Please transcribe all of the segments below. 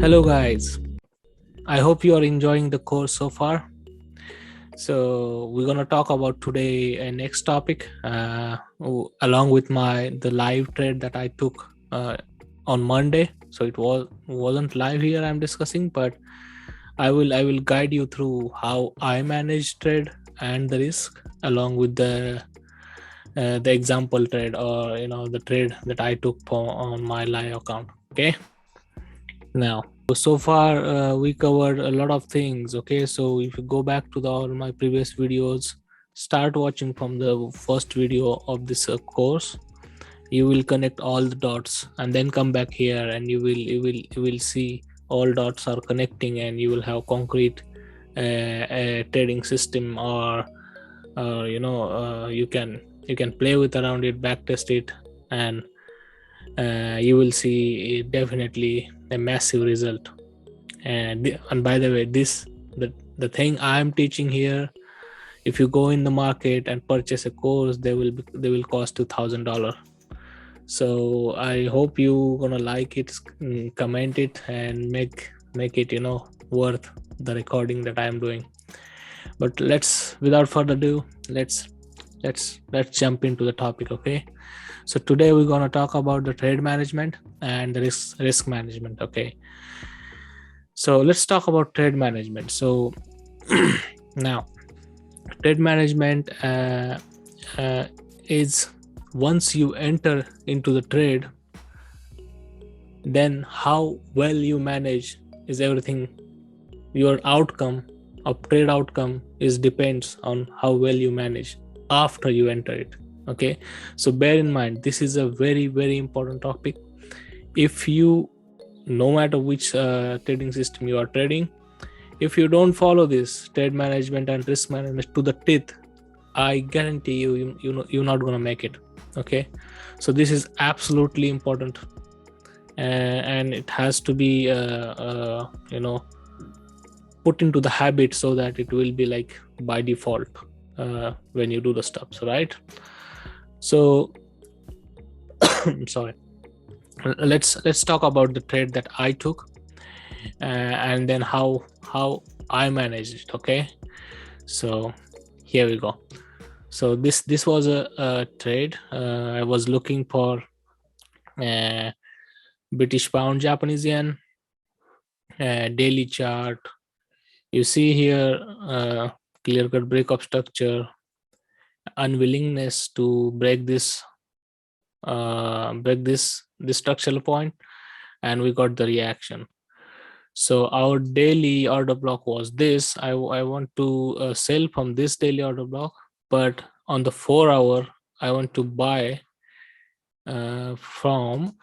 Hello guys, I hope you are enjoying the course so far. So we're gonna talk about today a next topic along with the live trade that I took on Monday. So it wasn't live here I'm discussing, but I will guide you through how I manage trade and the risk along with the example trade, or the trade that I took on my live account. Okay, now so far we covered a lot of things. Okay, so if you go back to all my previous videos, start watching from the first video of this course, you will connect all the dots, and then come back here and you will see all dots are connecting, and you will have concrete a trading system, or you can play with around it, backtest it, and you will see definitely a massive result. And by the way, the thing I'm teaching here, if you go in the market and purchase a course, they will cost $2,000. So I hope you gonna like it, comment it, and make it worth the recording that I'm doing. But without further ado, let's jump into the topic. Okay, so today we're gonna talk about the trade management and the risk management. Okay, so let's talk about trade management. So now trade management is once you enter into the trade, then how well you manage is everything. Your outcome of trade outcome depends on how well you manage after you enter it. Okay, so bear in mind, this is a very, very important topic. If you, no matter which trading system you are trading, if you don't follow this trade management and risk management to the teeth, I guarantee you're not going to make it. Okay, so this is absolutely important, and it has to be put into the habit, so that it will be like by default when you do the steps, right? So sorry, let's talk about the trade that I took, and then how I managed it. Okay, so here we go. So this was a trade. I was looking for British pound, Japanese yen, daily chart. You see here clear cut breakup structure, unwillingness to break this structural point, and we got the reaction. So our daily order block was this. I want to sell from this daily order block, but on the 4 hour I want to buy from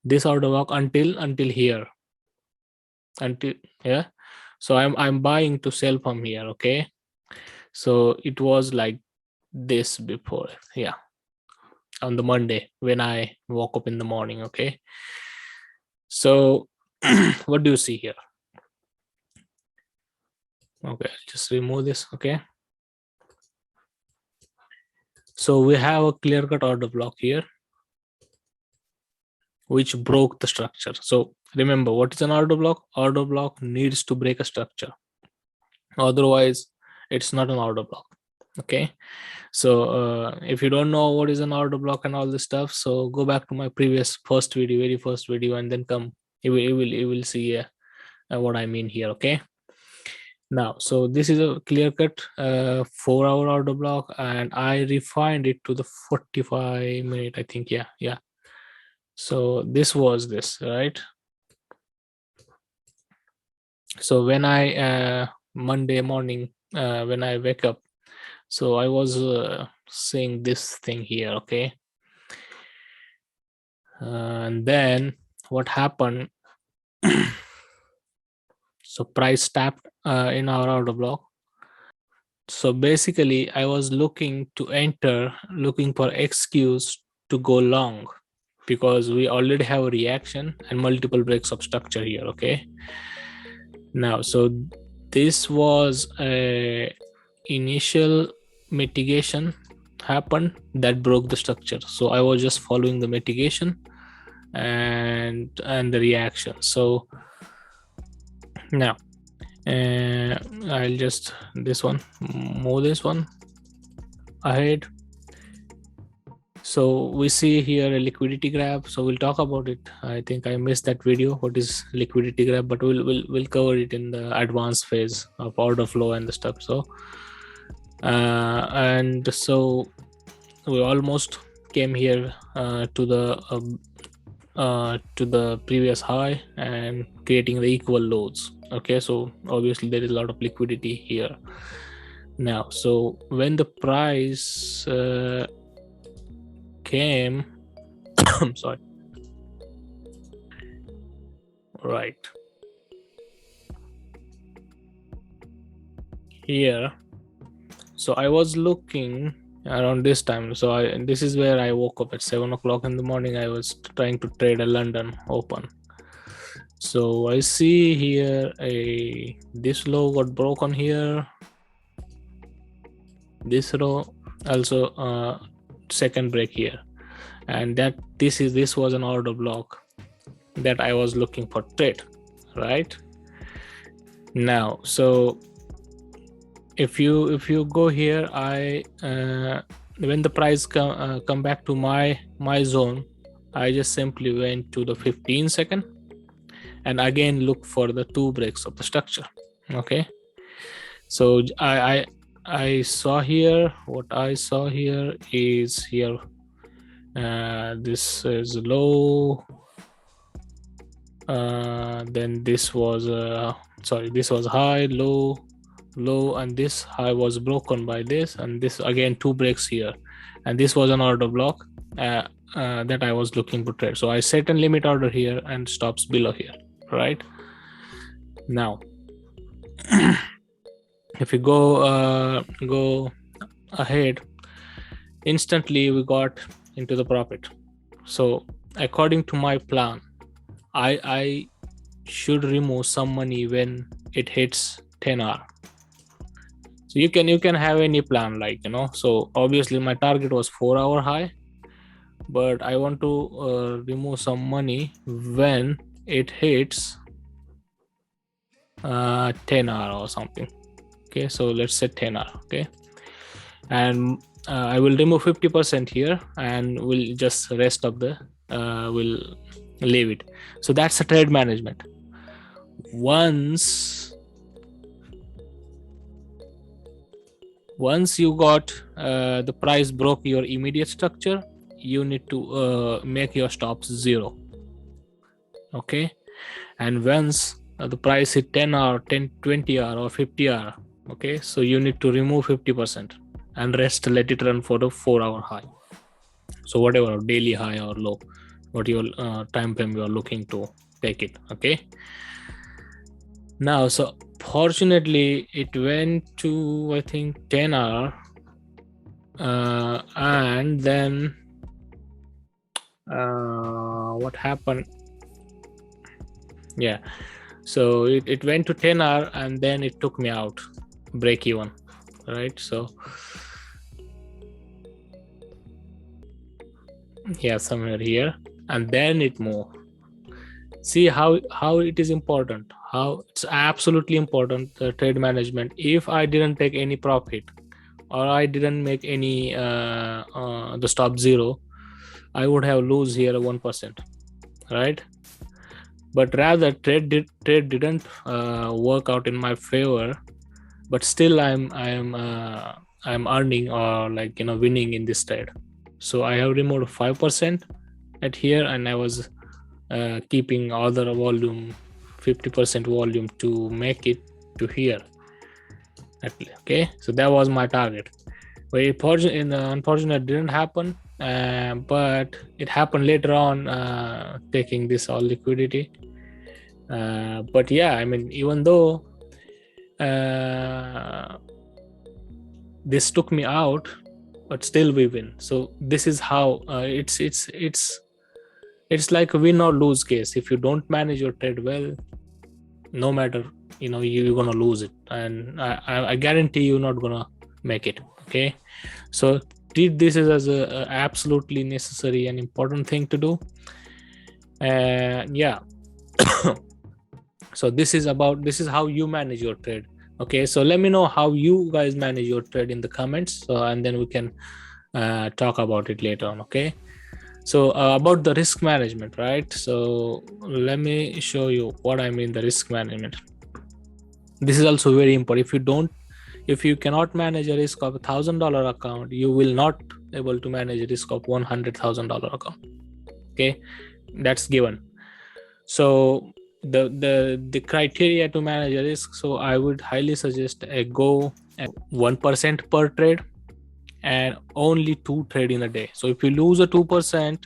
this order block until here, until yeah. So I'm buying to sell from here. Okay, so it was like this before, on the Monday when I woke up in the morning. Okay, so what do you see here? Okay, I'll just remove this. Okay, so we have a clear cut order block here which broke the structure. So remember, what is an order block? Order block needs to break a structure, otherwise it's not an order block. Okay, so if you don't know what is an order block and all this stuff, so go back to my very first video, and then come, you will see what I mean here. Okay, now, so this is a clear cut 4 hour order block, and I refined it to the 45 minute, I think. Yeah, so this was this, right? So when I Monday morning, when I wake up, so I was seeing this thing here. Okay, and then what happened? So price tapped in our order block. So basically I was looking for excuse to go long, because we already have a reaction and multiple breaks of structure here. Okay, now, so this was a initial mitigation happened that broke the structure. So I was just following the mitigation and the reaction. So now I'll just move this one ahead. So we see here a liquidity graph. So we'll talk about it. I think I missed that video. What is liquidity graph? But we'll cover it in the advanced phase of order flow and the stuff. So and so we almost came here to the previous high and creating the equal loads. Okay, so obviously there is a lot of liquidity here now. So when the price came I'm sorry, right here, so I was looking around this time. So this is where I woke up at 7 o'clock in the morning. I was trying to trade a London open. So I see here this low got broken here, this row also second break here, and this was an order block that I was looking for trade right now. So if you go here, when the price come back to my zone, I just simply went to the 15 second and again look for the 2 breaks of the structure. Okay, so I saw here, what I saw here is here this is low, then this was this was high, low, and this high was broken by this, and this again 2 breaks here, and this was an order block that I was looking to trade. So I set a limit order here and stops below here, right? Now if we go ahead, instantly we got into the profit. So according to my plan, I should remove some money when it hits 10 hour. So you can have any plan, like, so obviously my target was 4-hour high, but I want to remove some money when it hits 10-hour or something. Okay, so let's say 10-hour. Okay, and I will remove 50% here, and we'll just rest of the will leave it. So that's a trade management. Once you got the price broke your immediate structure, you need to make your stops 0. Okay, and once the price hit 10-hour, 20-hour or 50-hour, okay, so you need to remove 50% and rest, let it run for the 4-hour high. So whatever daily high or low, what your time frame you are looking to take it. Okay, now so fortunately it went to, I think, 10-hour, and then what happened, yeah, so it went to 10-hour and then it took me out, break even, right? So yeah, somewhere here, and then it moved. See how it is important, how it's absolutely important, trade management. If I didn't take any profit or I didn't make any the stop 0, I would have lose here 1%, right? But rather trade didn't work out in my favor, but still I'm earning, or like, winning in this trade. So I have removed 5% at here, and I was keeping other volume, 50% volume, to make it to here. Okay, so that was my target. But unfortunately it didn't happen, but it happened later on, taking this all liquidity. But yeah, I mean, even though this took me out, but still we win. So this is how it's like a win or lose case. If you don't manage your trade well, no matter, you're gonna lose it, and I guarantee you're not gonna make it. Okay, so treat this as a absolutely necessary and important thing to do. And yeah, so this is how you manage your trade. Okay, so let me know how you guys manage your trade in the comments, and then we can talk about it later on. Okay, so about the risk management, right? So let me show you what I mean the risk management. This is also very important. If you cannot manage a risk of $1,000 account, you will not able to manage a risk of $100,000 account. Okay, that's given. So the criteria to manage a risk, so I would highly suggest go at 1% per trade and only 2 trade in a day. So if you lose a 2%,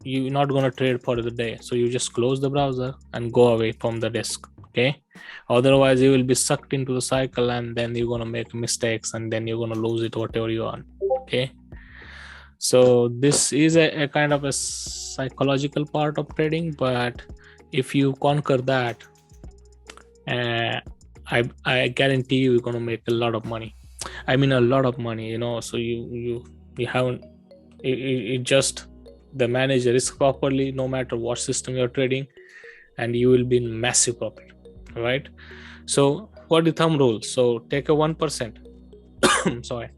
you're not gonna trade for the day, so you just close the browser and go away from the desk. Okay, otherwise you will be sucked into the cycle, and then you're gonna make mistakes, and then you're gonna lose it whatever you want. Okay, so this is a kind of a psychological part of trading, but if you conquer that, I guarantee you're gonna make a lot of money. I mean a lot of money, you know. So you haven't it just the manage the risk properly, no matter what system you're trading, and you will be in massive profit, right? So what the thumb rule? So take a 1% sorry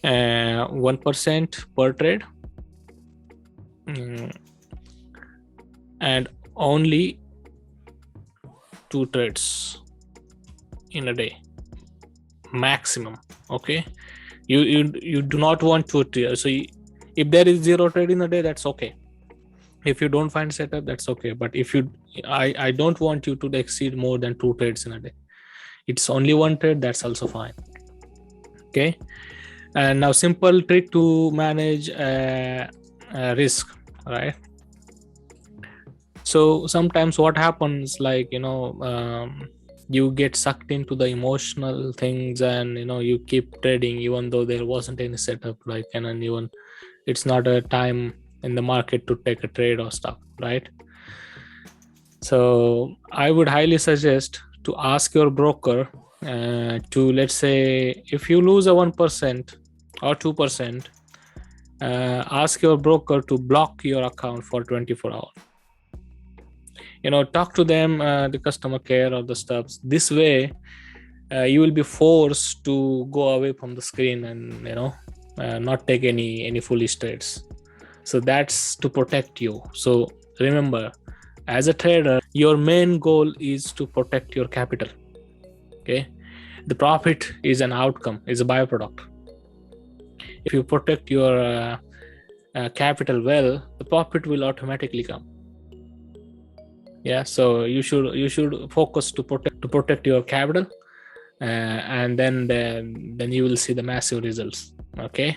1% per trade, and only 2 trades in a day maximum. Okay, you do not want to so if there is 0 trade in a day, that's okay. If you don't find setup, that's okay. But if I don't want you to exceed more than 2 trades in a day. It's only 1 trade, that's also fine. Okay, and now simple trick to manage risk, right? So sometimes what happens, like, you know, you get sucked into the emotional things, and you know, you keep trading even though there wasn't any setup, like, and then even it's not a time in the market to take a trade or stuff, right? So I would highly suggest to ask your broker to, let's say, if you lose a 1% or 2%, ask your broker to block your account for 24 hours. You know, talk to them, the customer care or the stuff. This way you will be forced to go away from the screen and, you know, not take any foolish trades. So that's to protect you. So remember, as a trader, your main goal is to protect your capital. Okay, the profit is an outcome, is a byproduct. If you protect your capital well, the profit will automatically come. Yeah, so you should focus to protect your capital, and then you will see the massive results. Okay,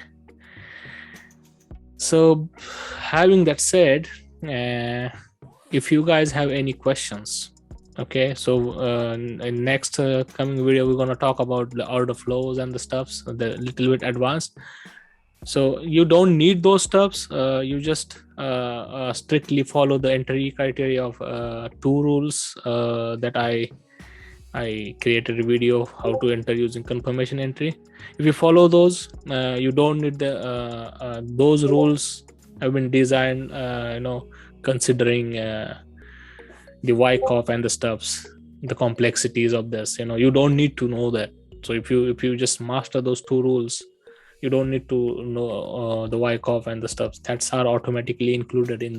so having that said, if you guys have any questions, okay, so in next coming video we're going to talk about the order flows and the stuffs, the little bit advanced. So you don't need those stuffs. You just strictly follow the entry criteria of 2 rules that I created a video of how to enter using confirmation entry. If you follow those, you don't need the those rules have been designed, you know, considering the Wyckoff and the stuffs, the complexities of this. You know, you don't need to know that. So if you just master those 2 rules, you don't need to know the Wyckoff and the stuff that's are automatically included in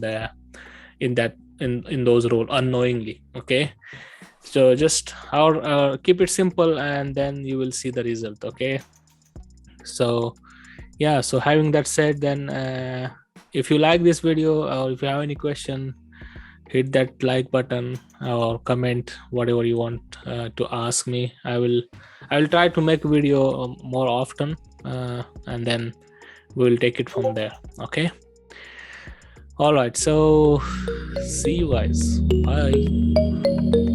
those rules unknowingly. Okay, so just keep it simple, and then you will see the result. Okay, so yeah, so having that said, then if you like this video, or if you have any question, hit that like button or comment whatever you want to ask me. I will try to make video more often, and then we'll take it from there. Okay, all right, so see you guys. Bye.